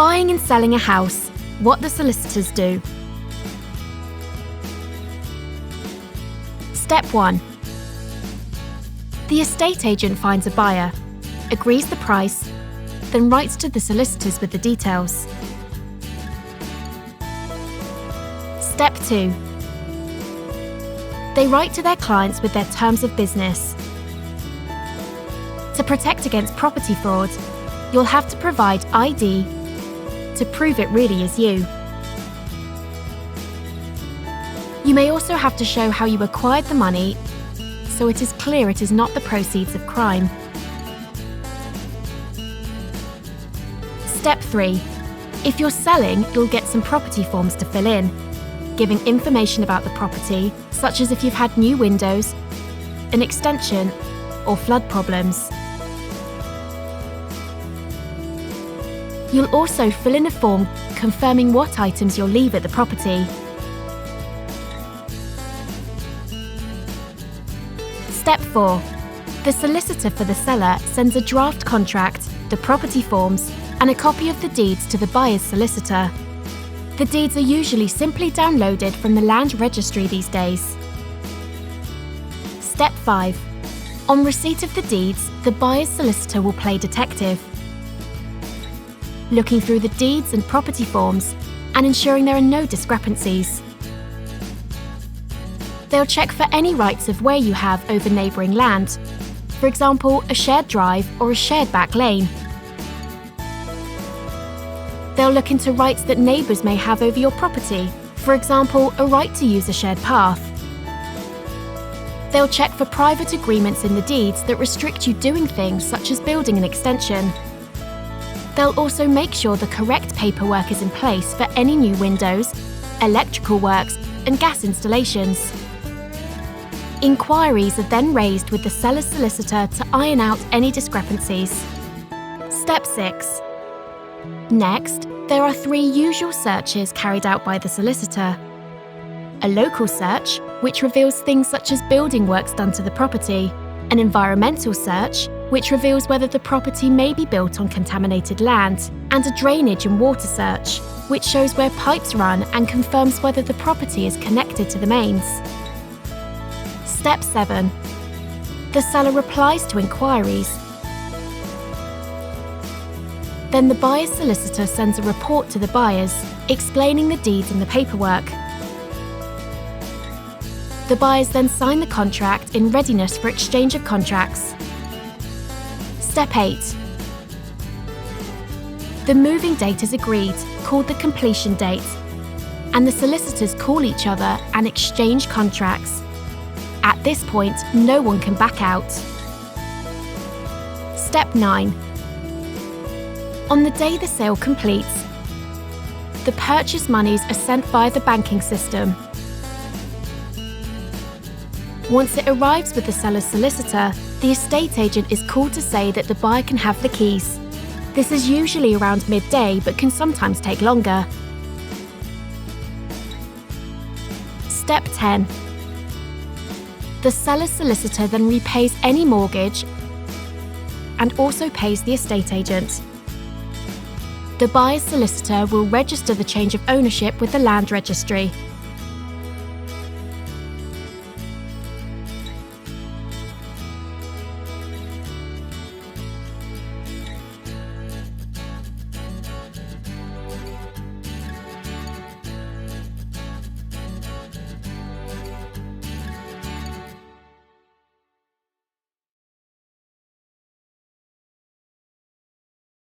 Buying and selling a house, what the solicitors do. Step 1. The estate agent finds a buyer, agrees the price, then writes to the solicitors with the details. Step 2. They write to their clients with their terms of business. To protect against property fraud, you'll have to provide ID to prove it really is you. You may also have to show how you acquired the money, so it is clear it is not the proceeds of crime. Step 3. If you're selling, you'll get some property forms to fill in, giving information about the property, such as if you've had new windows, an extension, or flood problems. You'll also fill in a form confirming what items you'll leave at the property. Step 4. The solicitor for the seller sends a draft contract, the property forms, and a copy of the deeds to the buyer's solicitor. The deeds are usually simply downloaded from the land registry these days. Step 5. On receipt of the deeds, the buyer's solicitor will play detective, looking through the deeds and property forms and ensuring there are no discrepancies. They'll check for any rights of way you have over neighbouring land, for example, a shared drive or a shared back lane. They'll look into rights that neighbours may have over your property, for example, a right to use a shared path. They'll check for private agreements in the deeds that restrict you doing things such as building an extension. They'll also make sure the correct paperwork is in place for any new windows, electrical works, and gas installations. Inquiries are then raised with the seller's solicitor to iron out any discrepancies. Step 6. Next, there are 3 usual searches carried out by the solicitor. A local search, which reveals things such as building works done to the property. An environmental search, which reveals whether the property may be built on contaminated land. And a drainage and water search, which shows where pipes run and confirms whether the property is connected to the mains. Step 7. The seller replies to inquiries. Then the buyer's solicitor sends a report to the buyers, explaining the deeds and the paperwork. The buyers then sign the contract in readiness for exchange of contracts. Step 8. The moving date is agreed, called the completion date, and the solicitors call each other and exchange contracts. At this point, no one can back out. Step 9. On the day the sale completes, the purchase monies are sent via the banking system. Once it arrives with the seller's solicitor, the estate agent is called to say that the buyer can have the keys. This is usually around midday, but can sometimes take longer. Step 10. The seller's solicitor then repays any mortgage and also pays the estate agent. The buyer's solicitor will register the change of ownership with the land registry.